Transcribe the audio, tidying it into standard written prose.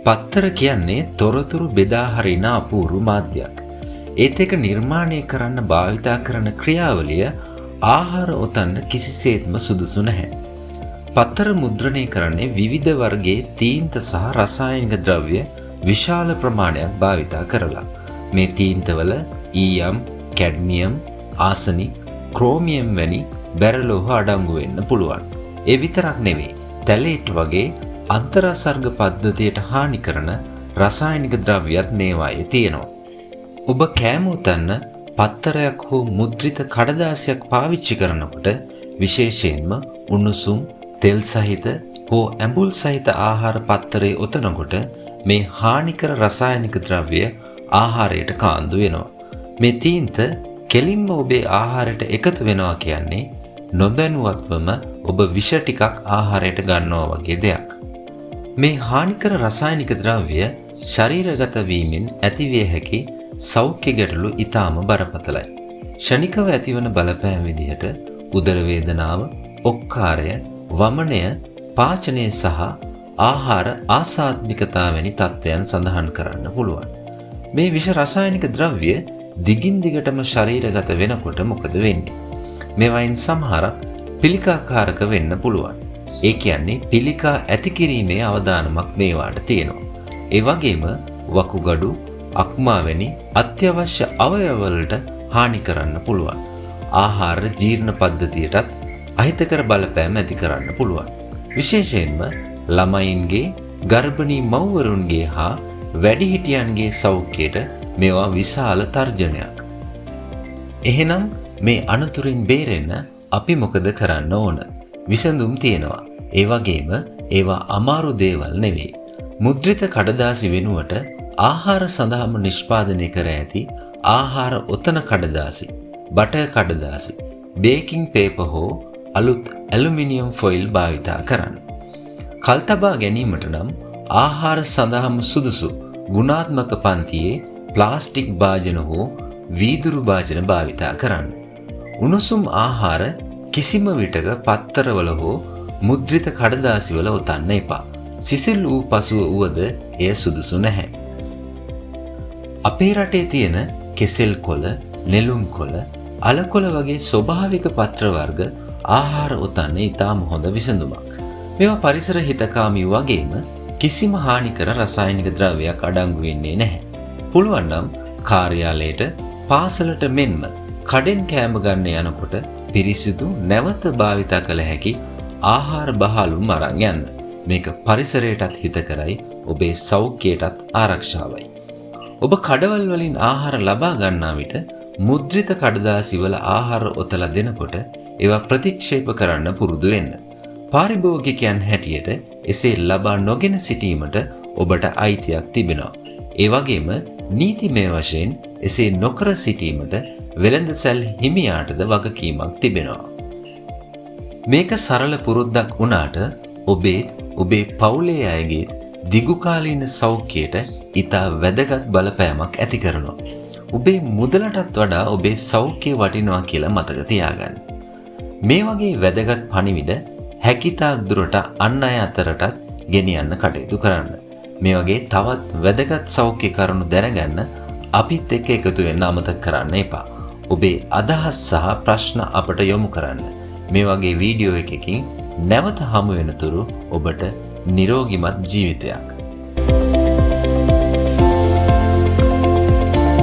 පත්තර කියන්නේ තොරතුරු බෙදා හරින අපූර්ව මාධ්‍යයක්. ඒත් ඒක නිර්මාණය කරන්න භාවිතා කරන ක්‍රියාවලිය ආහාර ඔතන්න කිසිසේත්ම සුදුසු නැහැ. පත්තර මුද්‍රණය කරන්නේ විවිධ වර්ගයේ තීන්ත සහ රසායනික ද්‍රව්‍ය විශාල ප්‍රමාණයක් භාවිතා කරලා. මේ තීන්තවල ඊයම්, කැඩ්මියම්, ආසනික්, ක්‍රෝමියම් වැනි බැරලෝහ අඩංගු වෙන්න පුළුවන්. ඒ විතරක් නෙවෙයි, තැලේට් වගේ අන්තරාසර්ග පද්ධතියට හානි කරන රසායනික ද්‍රව්‍යත් මේවායේ තියෙනවා. ඔබ කෑම උතන්න පත්තරයක් හෝ මුද්‍රිත කඩදාසියක් පාවිච්චි කරනකොට විශේෂයෙන්ම උණුසුම්, තෙල් සහිත හෝ ඇඹුල් සහිත ආහාර පත්තරේ ඔතනකොට මේ හානිකර රසායනික ද්‍රව්‍ය ආහාරයට කාන්දු වෙනවා. මේ තීන්ත කෙලින්ම ඔබේ ආහාරයට එකතු වෙනවා කියන්නේ නොදැනුවත්වම ඔබ විෂ ටිකක් ආහාරයට ගන්නවා වගේ දෙයක්. මේ හානිකර රසායනික ද්‍රව්‍ය ශරීරගත වීමෙන් ඇතිවිය හැකි සෞඛ්‍ය ගැටලු ඉතාම බරපතලයි. ක්ෂණිකව ඇතිවන බලපෑම් විදිහට උදර වේදනාව, ඔක්කාරය, වමනය, පාචනය සහ ආහාර ආසාත්මිකතාව වැනි තත්ත්වයන් සඳහන් කරන්න පුළුවන්. මේ විෂ රසායනික ද්‍රව්‍ය දිගින් දිගටම ශරීරගත වෙනකොට මොකද වෙන්නේ? මේවායින් සමහරක් පිළිකාකාරක වෙන්න පුළුවන්. ඒ කියන්නේ පිළිකා ඇති කිරීමේ අවදානමක් මේවාට තියෙනවා. ඒ වගේම වකුගඩු, අක්මා වැනි අත්‍යවශ්‍ය අවයවවලට හානි කරන්න පුළුවන්. ආහාර ජීර්ණ පද්ධතියටත් අහිතකර බලපෑම් ඇති කරන්න පුළුවන්. විශේෂයෙන්ම ළමයින්ගේ, ගර්භණී මව්වරුන්ගේ හා වැඩිහිටියන්ගේ සෞඛ්‍යයට මේවා විශාල තර්ජනයක්. එහෙනම් මේ අනතුරින් බේරෙන්න අපි මොකද කරන්න ඕන? විසඳුම් තියෙනවා. ඒ වගේම ඒවා අමාරු දේවල් නෙවෙයි. මුද්‍රිත කඩදාසි වෙනුවට ආහාර සඳහාම නිෂ්පාදනය කර ඇති ආහාර ඔතන කඩදාසි, බටර් කඩදාසි, බේකින් පේපර් හෝ අලුත් ඇලුමිනියම් ෆොයිල් භාවිතා කරන්න. කල් තබා ගැනීමට නම් ආහාර සඳහාම සුදුසු ගුණාත්මක පන්තියේ ප්ලාස්ටික් භාජන හෝ වීදුරු භාජන භාවිතා කරන්න. උණුසුම් ආහාර කිසිම විටක පත්තරවල හෝ මුද්‍රිත කඩදාසිවල ඔතන්න එපා. සිසිල් වූ පසුව වුවද එය සුදුසු නැහැ. අපේ රටේ තියෙන කෙසෙල් කොළ, නෙළුම් කොළ, අලකොළ වගේ ස්වභාවික පත්‍ර වර්ග ආහාර ඔතන්න ඉතාම හොඳ විසඳුමක්. මේවා පරිසර හිතකාමී වගේම කිසිම හානිකර රසායනික ද්‍රව්‍යයක් අඩංගු වෙන්නේ නැහැ. පුළුවන් නම් කාර්යාලයට, පාසලට මෙන්ම කඩෙන් කෑම ගන්න යනකොට පිරිසිදු නැවත භාවිතා කළ හැකි ආහාර බහලුම් අරන් යන්න. මේක පරිසරයටත් හිතකරයි, ඔබේ සෞඛ්‍යයටත් ආරක්ෂාවයි. ඔබ කඩවල් වලින් ආහාර ලබා ගන්නා විට මුද්‍රිත කඩදාසිවල ආහාර ඔතලා දෙනකොට ඒවා ප්‍රතික්ෂේප කරන්න පුරුදු වෙන්න. පාරිභෝගිකයන් හැටියට එසේ ලබා නොගෙන සිටීමට ඔබට අයිතියක් තිබෙනවා. ඒ වගේම නීතිමය වශයෙන් එසේ නොකර සිටීමට වෙළඳසැල් හිමියාටද වගකීමක් තිබෙනවා. මේක සරල පුරුද්දක් වුණාට ඔබේත් ඔබේ පවුලේ අයගේත් දිගුකාලීන සෞඛ්‍යයට ඉතා වැදගත් බලපෑමක් ඇති කරනවා. ඔබේ මුදලටත් වඩා ඔබේ සෞඛ්‍යය වටිනවා කියලා මතක තියාගන්න. මේ වගේ වැදගත් පණිවිඩ හැකිතාක් දුරට අන් අය අතරටත් ගෙනියන්න කටයුතු කරන්න. මේ වගේ තවත් වැදගත් සෞඛ්‍ය කරුණු දැනගන්න අපිත් එක්ක එකතු වෙන්න අමතක කරන්න එපා. ඔබේ අදහස් සහ ප්‍රශ්න අපට යොමු කරන්න. මේ වගේ වීඩියෝ එකකින් නැවත හමු වෙනතුරු ඔබට නිරෝගිමත් ජීවිතයක්.